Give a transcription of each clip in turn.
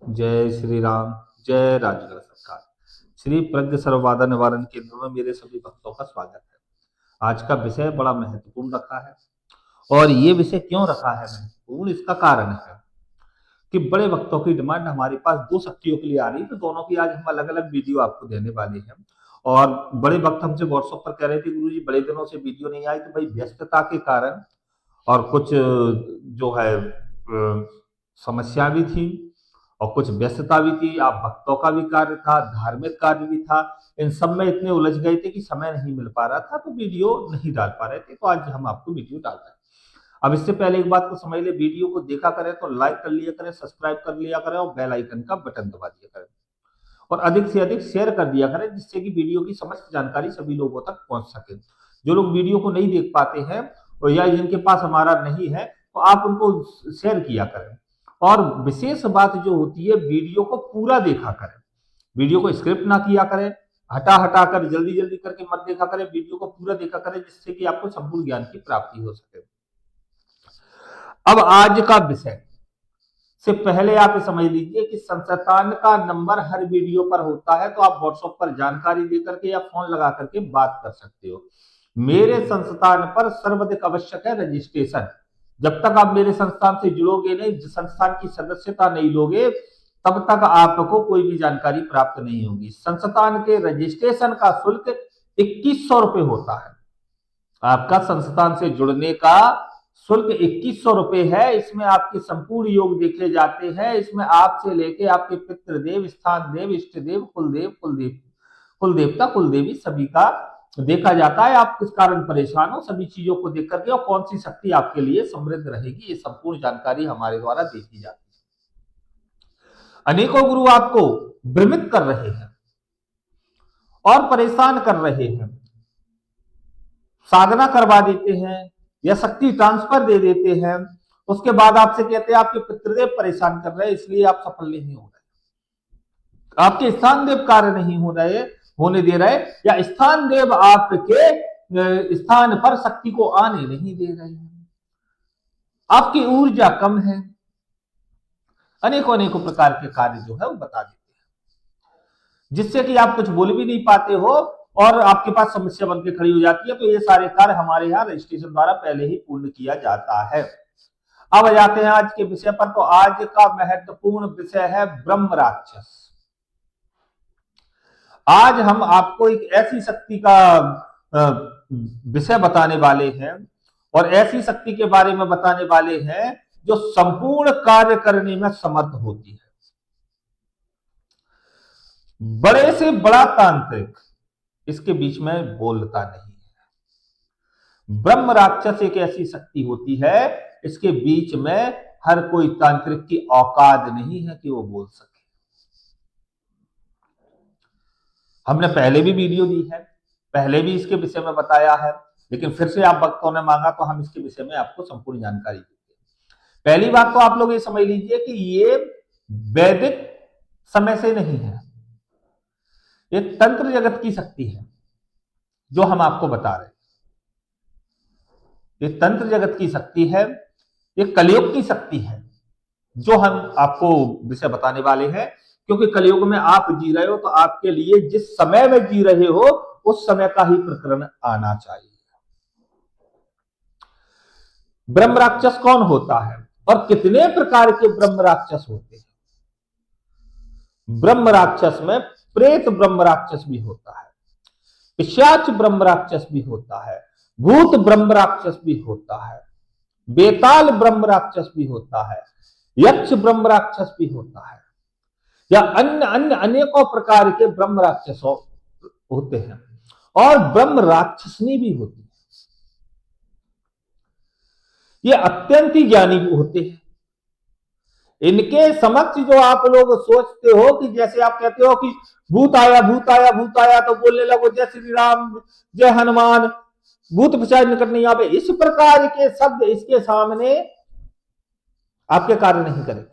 जय श्री राम। जय राजगढ़ सरकार। श्री प्रज्ञ सर्वबाधा निवारण केंद्र में मेरे सभी भक्तों का स्वागत है। आज का विषय बड़ा महत्वपूर्ण रखा है। और ये विषय क्यों रखा है महत्वपूर्ण, इसका कारण है कि बड़े भक्तों की डिमांड हमारे पास दो शक्तियों के लिए आ रही है, तो दोनों की आज हम अलग अलग वीडियो आपको देने वाले हैं। और बड़े भक्त हमसे व्हाट्सएप पर कह रहे थे, गुरु जी बड़े दिनों से वीडियो नहीं आई, तो भाई व्यस्तता के कारण और कुछ जो है समस्या भी थी और कुछ व्यस्तता भी थी। आप भक्तों का भी कार्य था, धार्मिक कार्य भी था, इन सब में इतने उलझ गए थे कि समय नहीं मिल पा रहा था, तो वीडियो नहीं डाल पा रहे थे। तो आज हम आपको वीडियो डाल रहे हैं। अब इससे पहले एक बात को समझ ले, वीडियो को देखा करें तो लाइक कर लिया करें, सब्सक्राइब कर लिया करें और बेल आइकन का बटन दबा दिया करें और अधिक से अधिक शेयर कर दिया करें, जिससे कि वीडियो की समस्त जानकारी सभी लोगों तक पहुंच सके। जो लोग वीडियो को नहीं देख पाते हैं और या जिनके पास हमारा नहीं है, तो आप उनको शेयर किया करें। और विशेष बात जो होती है, वीडियो को पूरा देखा करें, वीडियो को स्क्रिप्ट ना किया करें, हटा हटा कर जल्दी जल्दी करके मत देखा करें, वीडियो को पूरा देखा करें, जिससे कि आपको संपूर्ण ज्ञान की प्राप्ति हो सके। अब आज का विषय से पहले आप ये समझ लीजिए कि संस्थान का नंबर हर वीडियो पर होता है, तो आप व्हाट्सएप पर जानकारी देकर के या फोन लगा करके बात कर सकते हो। मेरे संस्थान पर सर्वाधिक आवश्यक है रजिस्ट्रेशन। जब तक आप मेरे संस्थान से जुड़ोगे नहीं, संस्थान की सदस्यता नहीं लोगे, तब तक आपको कोई भी जानकारी प्राप्त नहीं होगी। संस्थान के रजिस्ट्रेशन का शुल्क 2100 रुपए होता है। आपका संस्थान से जुड़ने का शुल्क 2100 रुपए है। इसमें आपके संपूर्ण योग देखे जाते हैं। इसमें आपसे लेके आपके पितृदेव, स्थान देव, इष्ट देव, कुलदेव, कुल देवता, कुल देवी सभी का देखा जाता है। आप किस कारण परेशान हो, सभी चीजों को देख करके और कौन सी शक्ति आपके लिए समृद्ध रहेगी, ये संपूर्ण जानकारी हमारे द्वारा देखी जाती है। अनेकों गुरु आपको भ्रमित कर रहे हैं और परेशान कर रहे हैं, साधना करवा देते हैं या शक्ति ट्रांसफर दे देते हैं, उसके बाद आपसे कहते हैं आपके पितृदेव परेशान कर रहे हैं, इसलिए आप सफल नहीं हो रहे, आपके स्थान देव कार्य नहीं हो रहे, होने दे रहे, या स्थान देव आपके स्थान पर शक्ति को आने नहीं दे रहे हैं, आपकी ऊर्जा कम है। अनेकों अनेकों प्रकार के कार्य जो है वो बता देते हैं, जिससे कि आप कुछ बोल भी नहीं पाते हो और आपके पास समस्या बनकर खड़ी हो जाती है। तो ये सारे कार्य हमारे यहाँ रजिस्ट्रेशन द्वारा पहले ही पूर्ण किया जाता है। अब आ जाते हैं आज के विषय पर। तो आज का महत्वपूर्ण विषय है ब्रह्म राक्षस। आज हम आपको एक ऐसी शक्ति का विषय बताने वाले हैं और ऐसी शक्ति के बारे में बताने वाले हैं जो संपूर्ण कार्य करने में समर्थ होती है। बड़े से बड़ा तांत्रिक इसके बीच में बोलता नहीं है। ब्रह्म राक्षस एक ऐसी शक्ति होती है, इसके बीच में हर कोई तांत्रिक की औकात नहीं है कि वो बोल सके। हमने पहले भी वीडियो दी है, पहले भी इसके विषय में बताया है, लेकिन फिर से आप भक्तों ने मांगा तो हम इसके विषय में आपको संपूर्ण जानकारी देते हैं। पहली बात तो आप लोग ये समझ लीजिए कि ये वैदिक समय से नहीं है, ये तंत्र जगत की शक्ति है जो हम आपको बता रहे हैं। ये तंत्र जगत की शक्ति है, ये कलयुग की शक्ति है जो हम आपको विषय बताने वाले हैं। क्योंकि कलयुग में आप जी रहे हो, तो आपके लिए जिस समय में जी रहे हो उस समय का ही प्रकरण आना चाहिए। ब्रह्म राक्षस कौन होता है और कितने प्रकार के ब्रह्म राक्षस होते हैं? ब्रह्म राक्षस में प्रेत ब्रह्म राक्षस भी होता है, पिशाच ब्रह्म राक्षस भी होता है, भूत ब्रह्म राक्षस भी होता है, बेताल ब्रह्म राक्षस भी होता है, यक्ष ब्रह्म राक्षस भी होता है, या अन्य अन्य अनेकों प्रकार के ब्रह्म राक्षस होते हैं और ब्रह्म राक्षसनी भी होती है। ये अत्यंत ही ज्ञानी होते हैं। इनके समक्ष जो आप लोग सोचते हो कि जैसे आप कहते हो कि भूत आया भूत आया भूत आया, तो बोलने लगो जय श्री राम, जय हनुमान, भूत पिशाच निकट नहीं आवे, इस प्रकार के शब्द इसके सामने आपके कार्य नहीं करेंगे।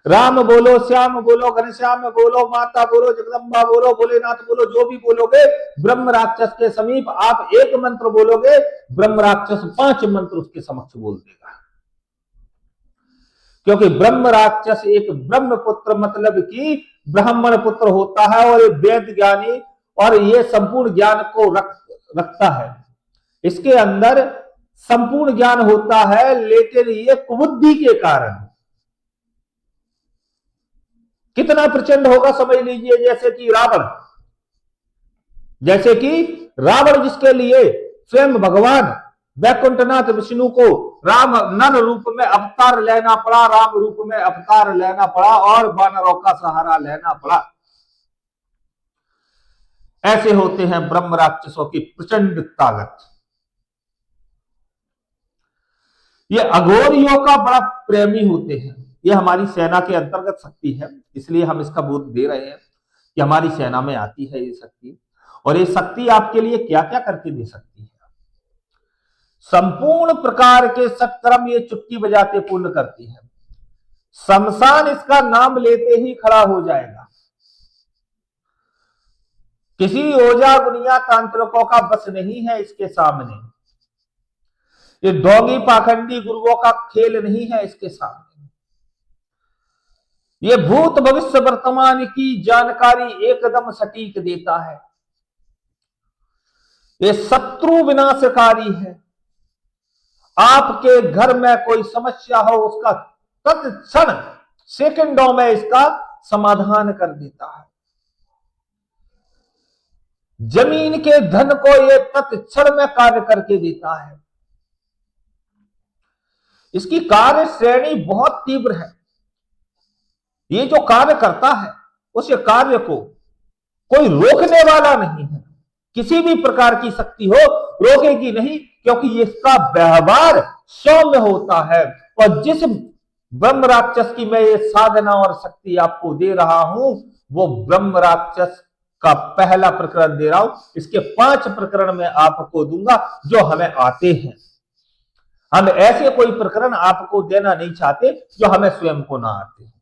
राम बोलो, श्याम बोलो, घनश्याम बोलो, माता बोलो, जगदम्बा बोलो, भोलेनाथ बोलो, जो भी बोलोगे, ब्रह्म राक्षस के समीप आप एक मंत्र बोलोगे, ब्रह्म राक्षस 5 मंत्र उसके समक्ष बोल देगा। क्योंकि ब्रह्म राक्षस एक ब्रह्म पुत्र मतलब कि ब्राह्मण पुत्र होता है और ये वेद ज्ञानी और ये संपूर्ण ज्ञान को रखता है। इसके अंदर संपूर्ण ज्ञान होता है, लेकिन ये कुबुद्धि के कारण कितना प्रचंड होगा समझ लीजिए। जैसे कि रावण जिसके लिए स्वयं भगवान वैकुंठनाथ विष्णु को राम नर रूप में अवतार लेना पड़ा, राम रूप में अवतार लेना पड़ा और वानरों का सहारा लेना पड़ा। ऐसे होते हैं ब्रह्म राक्षसों की प्रचंड ताकत। ये अघोरियों का बड़ा प्रेमी होते हैं। ये हमारी सेना के अंतर्गत शक्ति है, इसलिए हम इसका बोध दे रहे हैं कि हमारी सेना में आती है ये शक्ति। और ये शक्ति आपके लिए क्या क्या करके दे सकती है। संपूर्ण प्रकार के सत्कर्म ये चुटकी बजाते पूर्ण करती है। शमशान इसका नाम लेते ही खड़ा हो जाएगा। किसी ओझा गुनिया तांत्रिकों का बस नहीं है इसके सामने। ये ढोंगी पाखंडी गुरुओं का खेल नहीं है इसके सामने। ये भूत भविष्य वर्तमान की जानकारी एकदम सटीक देता है। ये शत्रु विनाशकारी है। आपके घर में कोई समस्या हो उसका तत्क्षण सेकंडों में इसका समाधान कर देता है। जमीन के धन को ये तत्क्षण में कार्य करके देता है। इसकी कार्य श्रेणी बहुत तीव्र है। ये जो कार्य करता है उस कार्य को कोई रोकने वाला नहीं है। किसी भी प्रकार की शक्ति हो रोकेगी नहीं, क्योंकि इसका व्यवहार सौम्य होता है। और जिस ब्रह्म राक्षस की मैं ये साधना और शक्ति आपको दे रहा हूं वो ब्रह्म राक्षस का पहला प्रकरण दे रहा हूं। इसके 5 प्रकरण में आपको दूंगा जो हमें आते हैं। हम ऐसे कोई प्रकरण आपको देना नहीं चाहते जो हमें स्वयं को ना आते हैं।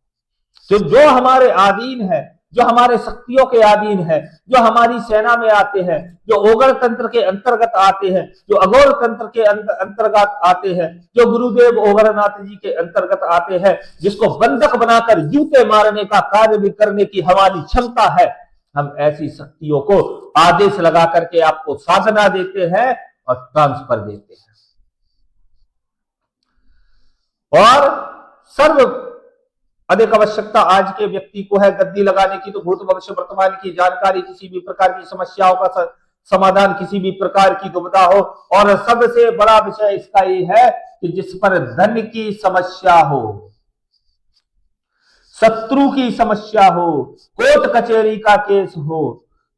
तो जो हमारे अधीन है, जो हमारे शक्तियों के अधीन है, जो हमारी सेना में आते हैं, जो ओगण तंत्र के अंतर्गत आते हैं, जो अघोर तंत्र के अंतर्गत आते हैं, जो गुरुदेव ओगरनाथ जी के अंतर्गत आते हैं, जिसको बंधक बनाकर जूते मारने का कार्य भी करने की हमारी क्षमता है, हम ऐसी शक्तियों को आदेश लगा करके आपको साधना देते हैं और ट्रांसफर देते हैं। और सर्व अधिक आवश्यकता आज के व्यक्ति को है गद्दी लगाने की, तो भूत भविष्य वर्तमान की जानकारी, किसी भी प्रकार की समस्याओं का समाधान, किसी भी प्रकार की दुविधा हो। और सबसे बड़ा विषय इसका ये है कि जिस पर धन की समस्या हो, शत्रु की समस्या हो, कोर्ट कचहरी का केस हो,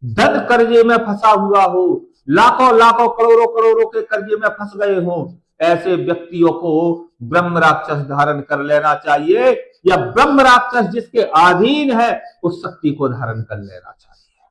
धन कर्जे में फंसा हुआ हो, लाखों लाखों करोड़ों करोड़ों के कर्जे में फंस गए हो, ऐसे व्यक्तियों को ब्रह्म राक्षस धारण कर लेना चाहिए, या ब्रह्म राक्षस जिसके अधीन है उस शक्ति को धारण कर लेना चाहिए।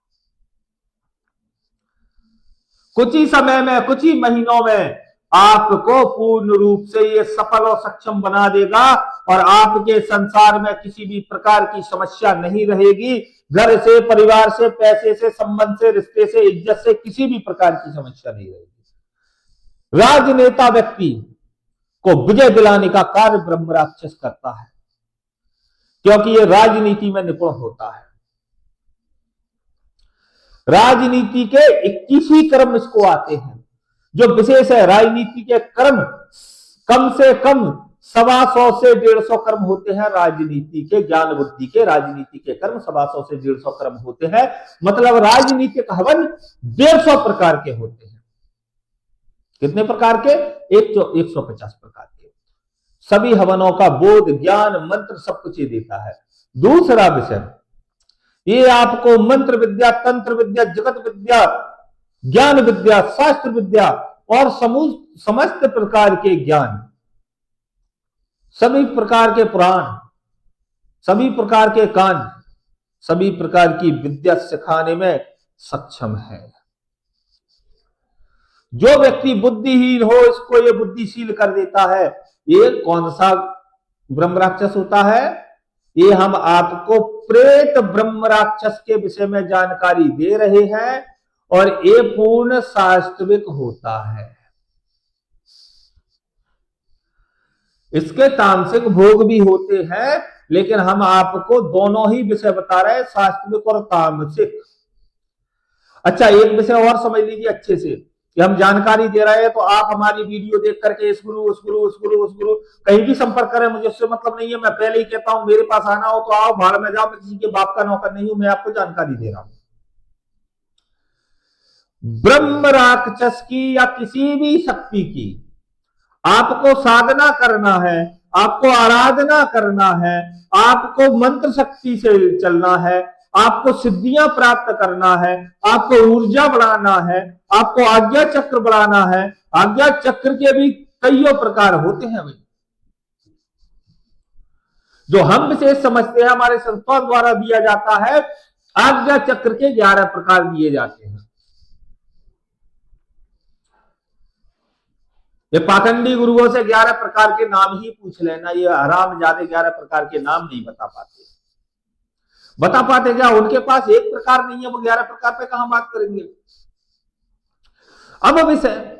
कुछ ही समय में, कुछ ही महीनों में आपको पूर्ण रूप से ये सफल और सक्षम बना देगा और आपके संसार में किसी भी प्रकार की समस्या नहीं रहेगी। घर से, परिवार से, पैसे से, संबंध से, रिश्ते से, इज्जत से किसी भी प्रकार की समस्या नहीं रहेगी। राजनेता व्यक्ति को विजय दिलाने का कार्य ब्रह्म राक्षस करता है, क्योंकि ये राजनीति में निपुण होता है। राजनीति के 21 ही कर्म इसको आते हैं जो विशेष है। राजनीति के कर्म कम से कम 125 से 150 कर्म होते हैं। राजनीति के ज्ञान बुद्धि के राजनीति के कर्म 125 से 150 कर्म होते हैं। मतलब राजनीतिक हवन 150 प्रकार के होते हैं। कितने प्रकार के? 150 प्रकार के। सभी हवनों का बोध, ज्ञान, मंत्र सब कुछ ये देता है। दूसरा विषय, ये आपको मंत्र विद्या, तंत्र विद्या, जगत विद्या, ज्ञान विद्या, शास्त्र विद्या और समस्त प्रकार के ज्ञान, सभी प्रकार के पुराण, सभी प्रकार के कांड, सभी प्रकार की विद्या सिखाने में सक्षम है। जो व्यक्ति बुद्धिहीन हो इसको ये बुद्धिशील कर देता है। ये कौन सा ब्रह्म राक्षस होता है? ये हम आपको प्रेत ब्रह्म राक्षस के विषय में जानकारी दे रहे हैं और ये पूर्ण शास्त्रिक होता है। इसके तामसिक भोग भी होते हैं, लेकिन हम आपको दोनों ही विषय बता रहे हैं, सात्विक और तामसिक। अच्छा, एक विषय और समझ लीजिए अच्छे से कि हम जानकारी दे रहे हैं, तो आप हमारी वीडियो देख करके इस गुरु उस गुरु उस गुरु उस गुरु कहीं भी संपर्क करें, मुझे उससे मतलब नहीं है। मैं पहले ही कहता हूं, मेरे पास आना हो तो आओ, भाड़ में जाओ, मैं किसी के बाप का नौकर नहीं हूं, मैं आपको जानकारी दे रहा हूं। ब्रह्म राक्षस की या किसी भी शक्ति की आपको साधना करना है, आपको आराधना करना है, आपको मंत्र शक्ति से चलना है, आपको सिद्धियां प्राप्त करना है, आपको ऊर्जा बढ़ाना है, आपको आज्ञा चक्र बढ़ाना है। आज्ञा चक्र के भी कईयों प्रकार होते हैं भाई, जो हम विशेष समझते हैं, हमारे संस्थान द्वारा दिया जाता है। आज्ञा चक्र के 11 प्रकार दिए जाते हैं। ये पाखंडी गुरुओं से 11 प्रकार के नाम ही पूछ लेना, ये हराम ज्यादा 11 प्रकार के नाम नहीं बता पाते क्या? उनके पास एक प्रकार नहीं है, वो 11 प्रकार पे कहां बात करेंगे। अब विषय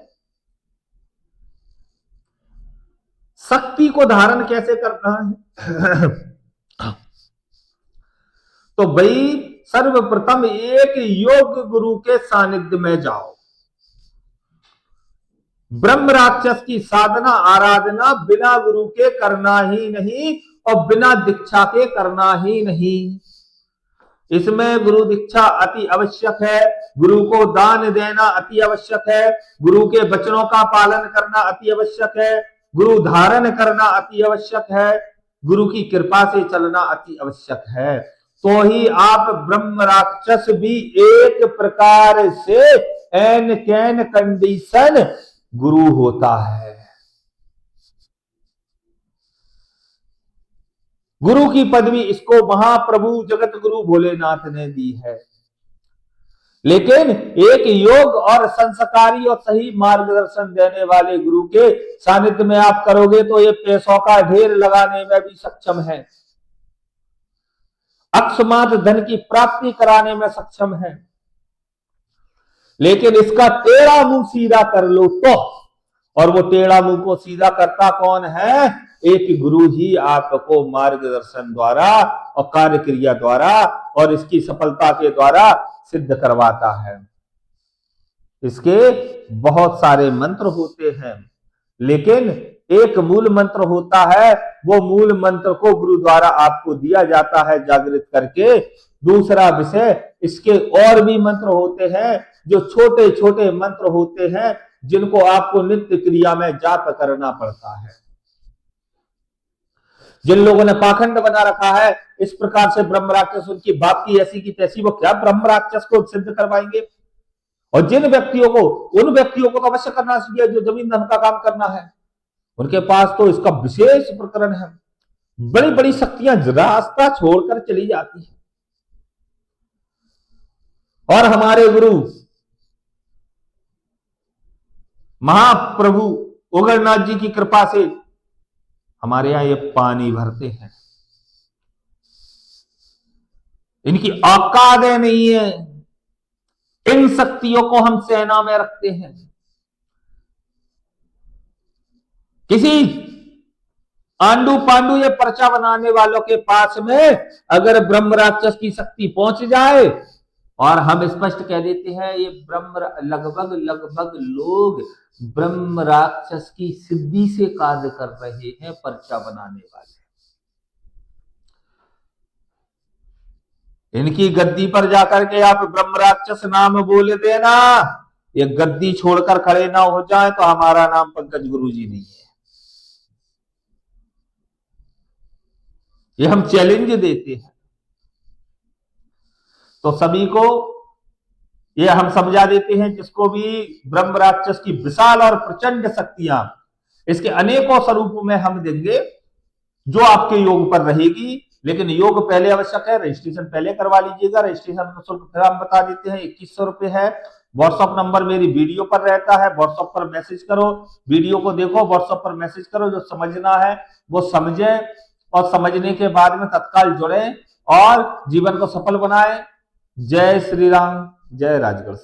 शक्ति को धारण कैसे करना है। तो भाई सर्वप्रथम एक योग गुरु के सानिध्य में जाओ। ब्रह्म राक्षस की साधना आराधना बिना गुरु के करना ही नहीं, और बिना दीक्षा के करना ही नहीं। इसमें गुरु दीक्षा अति आवश्यक है, गुरु को दान देना अति आवश्यक है, गुरु के वचनों का पालन करना अति आवश्यक है, गुरु धारण करना अति आवश्यक है, गुरु की कृपा से चलना अति आवश्यक है। तो ही आप ब्रह्म राक्षस भी एक प्रकार से एन कैन कंडीशन गुरु होता है। गुरु की पदवी इसको महाप्रभु जगत गुरु भोलेनाथ ने दी है। लेकिन एक योग और संस्कारी और सही मार्गदर्शन देने वाले गुरु के सानिध्य में आप करोगे तो ये पैसों का ढेर लगाने में भी सक्षम है, अकस्मात धन की प्राप्ति कराने में सक्षम है। लेकिन इसका टेढ़ा मुंह सीधा कर लो तो, और वो टेढ़ा मुंह को सीधा करता कौन है? एक गुरु ही आपको मार्गदर्शन द्वारा और कार्य क्रिया द्वारा और इसकी सफलता के द्वारा सिद्ध करवाता है। इसके बहुत सारे मंत्र होते हैं, लेकिन एक मूल मंत्र होता है, वो मूल मंत्र को गुरु द्वारा आपको दिया जाता है जागृत करके। दूसरा विषय, इसके और भी मंत्र होते हैं जो छोटे छोटे मंत्र होते हैं, जिनको आपको नित्य क्रिया में जाप करना पड़ता है। जिन लोगों ने पाखंड बना रखा है इस प्रकार से ब्रह्म राक्षस उनकी बाप की ऐसी की तैसी, वो क्या ब्रह्म राक्षस को सिद्ध करवाएंगे? और जिन व्यक्तियों को, उन व्यक्तियों को तो अवश्य करना चाहिए जो जमीन धन का काम करना है, उनके पास तो इसका विशेष प्रकरण है। बड़ी बड़ी शक्तियां रास्ता छोड़कर चली जाती है, और हमारे गुरु महाप्रभु उग्रनाथ जी की कृपा से हमारे यहां ये पानी भरते हैं। इनकी औकात नहीं है, इन शक्तियों को हम सेना में रखते हैं। किसी आंडू पांडू या पर्चा बनाने वालों के पास में अगर ब्रह्म राक्षस की शक्ति पहुंच जाए, और हम स्पष्ट कह देते हैं ये लगभग लोग ब्रह्म राक्षस की सिद्धि से कार्य कर रहे हैं, पर्चा बनाने वाले। इनकी गद्दी पर जाकर के आप ब्रह्म राक्षस नाम बोल देना, ये गद्दी छोड़कर खड़े ना हो जाए तो हमारा नाम पंकज गुरु जी नहीं है। ये हम चैलेंज देते हैं। तो सभी को ये हम समझा देते हैं, जिसको भी ब्रह्म राक्षस की विशाल और प्रचंड शक्तियां इसके अनेकों स्वरूपों में हम देंगे, जो आपके योग पर रहेगी। लेकिन योग पहले आवश्यक है, रजिस्ट्रेशन पहले करवा लीजिएगा। रजिस्ट्रेशन शुल्क फिर हम बता देते हैं, 2100 रुपए है। व्हाट्सएप नंबर मेरी वीडियो पर रहता है, व्हाट्सएप पर मैसेज करो, वीडियो को देखो, व्हाट्सएप पर मैसेज करो, जो समझना है वो समझे, और समझने के बाद में तत्काल जुड़े और जीवन को सफल बनाए। जय श्री राम, जय राजगढ़।